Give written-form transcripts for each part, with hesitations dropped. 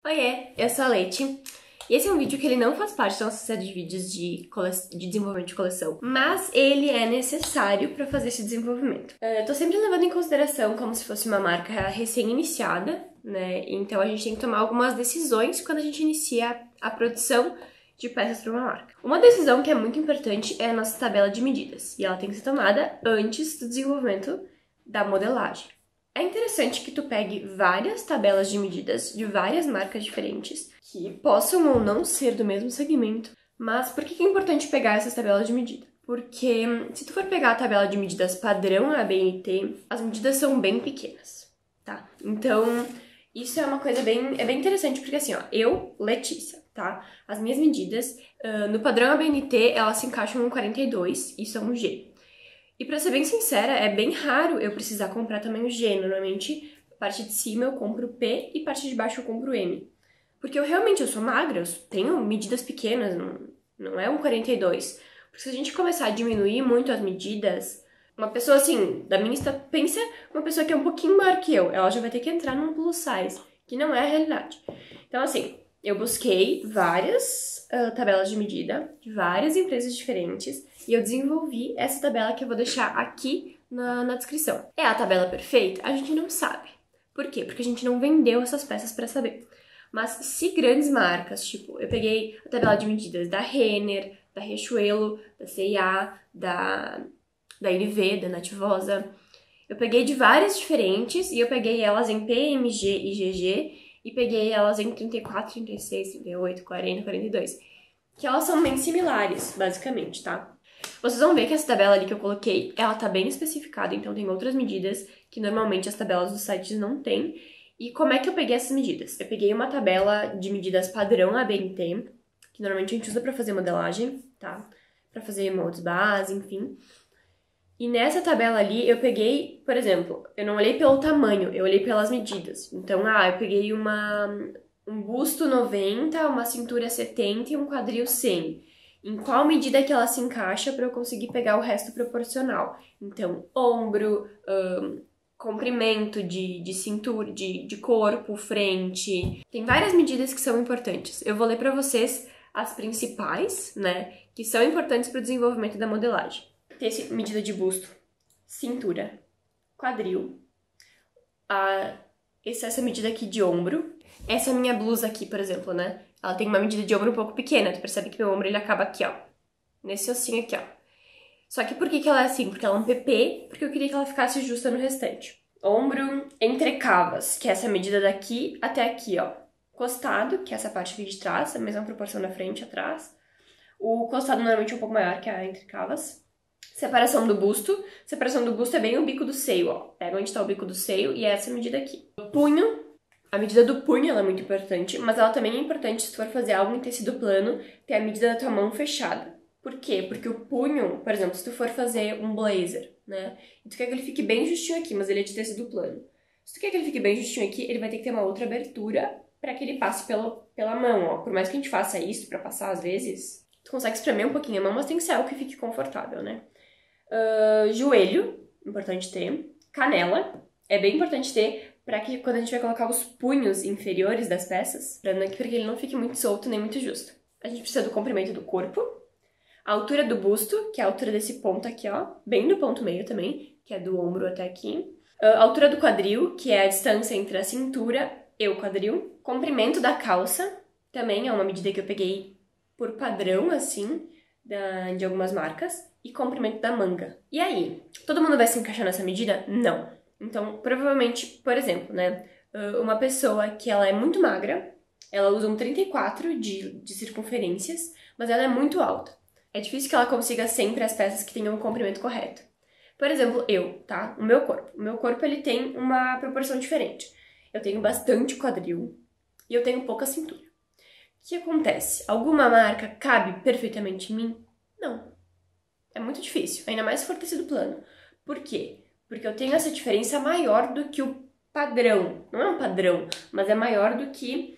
Oiê, eu sou a Leite, e esse é um vídeo que ele não faz parte da nossa série de vídeos de desenvolvimento de coleção, mas ele é necessário para fazer esse desenvolvimento. Eu tô sempre levando em consideração como se fosse uma marca recém-iniciada, né? Então a gente tem que tomar algumas decisões quando a gente inicia a produção de peças para uma marca. Uma decisão que é muito importante é a nossa tabela de medidas, e ela tem que ser tomada antes do desenvolvimento da modelagem. É interessante que tu pegue várias tabelas de medidas de várias marcas diferentes, que possam ou não ser do mesmo segmento. Mas por que é importante pegar essas tabelas de medida? Porque se tu for pegar a tabela de medidas padrão ABNT, as medidas são bem pequenas, tá? Então, isso é uma coisa bem interessante, porque assim, ó, eu, Letícia, tá? As minhas medidas, no padrão ABNT, elas se encaixam no 42, isso é um G. E pra ser bem sincera, é bem raro eu precisar comprar também o G. Normalmente, parte de cima eu compro o P e parte de baixo eu compro o M. Porque eu sou magra, eu tenho medidas pequenas, não é um 42. Porque se a gente começar a diminuir muito as medidas, uma pessoa assim, da minha pensa uma pessoa que é um pouquinho maior que eu, ela já vai ter que entrar num plus size, que não é a realidade. Então assim, eu busquei várias tabelas de medida de várias empresas diferentes e eu desenvolvi essa tabela que eu vou deixar aqui na descrição. É a tabela perfeita? A gente não sabe. Por quê? Porque a gente não vendeu essas peças para saber. Mas se grandes marcas, tipo, eu peguei a tabela de medidas da Renner, da Riachuelo, da C&A, da NV, da Nativosa, eu peguei de várias diferentes e eu peguei elas em PMG e GG e peguei elas em 34, 36, 38, 40, 42, que elas são bem similares, basicamente, tá? Vocês vão ver que essa tabela ali que eu coloquei, ela tá bem especificada, então tem outras medidas que normalmente as tabelas dos sites não têm. E como é que eu peguei essas medidas? Eu peguei uma tabela de medidas padrão ABNT, que normalmente a gente usa pra fazer modelagem, tá? Pra fazer moldes base, enfim. E nessa tabela ali, eu peguei, por exemplo, eu não olhei pelo tamanho, eu olhei pelas medidas. Então, eu peguei um busto 90, uma cintura 70 e um quadril 100. Em qual medida que ela se encaixa para eu conseguir pegar o resto proporcional? Então, ombro, comprimento de cintura, de corpo, frente. Tem várias medidas que são importantes. Eu vou ler para vocês as principais, né, que são importantes para o desenvolvimento da modelagem. Tem medida de busto, cintura, quadril, essa medida aqui de ombro. Essa minha blusa aqui, por exemplo, né? Ela tem uma medida de ombro um pouco pequena. Tu percebe que meu ombro ele acaba aqui, ó. Nesse ossinho aqui, ó. Só que por que ela é assim? Porque ela é um PP, porque eu queria que ela ficasse justa no restante. Ombro entre cavas, que é essa medida daqui até aqui, ó. Costado, que é essa parte aqui de trás, a mesma proporção da frente e atrás. O costado normalmente é um pouco maior que a entre cavas. Separação do busto. Separação do busto é bem o bico do seio, ó. Pega onde tá o bico do seio e é essa medida aqui. O punho. A medida do punho ela é muito importante, mas ela também é importante se tu for fazer algo em tecido plano, ter a medida da tua mão fechada. Por quê? Porque o punho, por exemplo, se tu for fazer um blazer, né? E tu quer que ele fique bem justinho aqui, mas ele é de tecido plano. Se tu quer que ele fique bem justinho aqui, ele vai ter que ter uma outra abertura para que ele passe pela mão, ó. Por mais que a gente faça isso para passar às vezes, tu consegue espremer um pouquinho a mão, mas tem que ser algo que fique confortável, né? Joelho, importante ter. Canela, é bem importante ter para que quando a gente vai colocar os punhos inferiores das peças, para que ele não fique muito solto nem muito justo. A gente precisa do comprimento do corpo, a altura do busto, que é a altura desse ponto aqui, ó, bem do ponto meio também, que é do ombro até aqui. A altura do quadril, que é a distância entre a cintura e o quadril. Comprimento da calça, também é uma medida que eu peguei por padrão, assim, de algumas marcas. E comprimento da manga. E aí, todo mundo vai se encaixar nessa medida? Não. Então, provavelmente, por exemplo, né, uma pessoa que ela é muito magra, ela usa um 34 de circunferências, mas ela é muito alta. É difícil que ela consiga sempre as peças que tenham um comprimento correto. Por exemplo, tá? O meu corpo, ele tem uma proporção diferente. Eu tenho bastante quadril e eu tenho pouca cintura. O que acontece? Alguma marca cabe perfeitamente em mim? Não. É muito difícil, ainda mais se for tecido plano. Por quê? Porque eu tenho essa diferença maior do que o padrão. Não é um padrão, mas é maior do que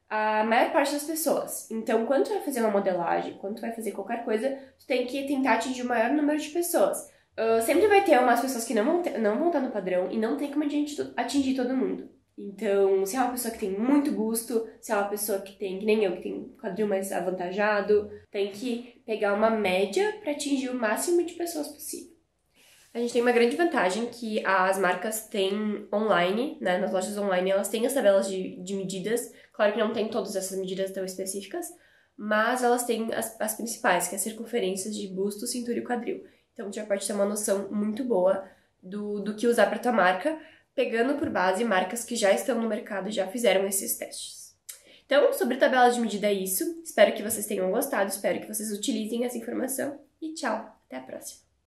a maior parte das pessoas. Então, quando tu vai fazer uma modelagem, quando tu vai fazer qualquer coisa, tu tem que tentar atingir o maior número de pessoas. Sempre vai ter umas pessoas que não vão estar no padrão e não tem como atingir todo mundo. Então, se é uma pessoa que tem muito busto, se é uma pessoa que tem, que nem eu, que tem quadril mais avantajado, tem que pegar uma média para atingir o máximo de pessoas possível. A gente tem uma grande vantagem que as marcas têm online, né? Nas lojas online, elas têm as tabelas de medidas. Claro que não tem todas essas medidas tão específicas, mas elas têm as principais, que é as circunferências de busto, cintura e quadril. Então, já pode ter uma noção muito boa do que usar para tua marca, pegando por base marcas que já estão no mercado e já fizeram esses testes. Então, sobre tabela de medida é isso. Espero que vocês tenham gostado, espero que vocês utilizem essa informação e tchau, até a próxima!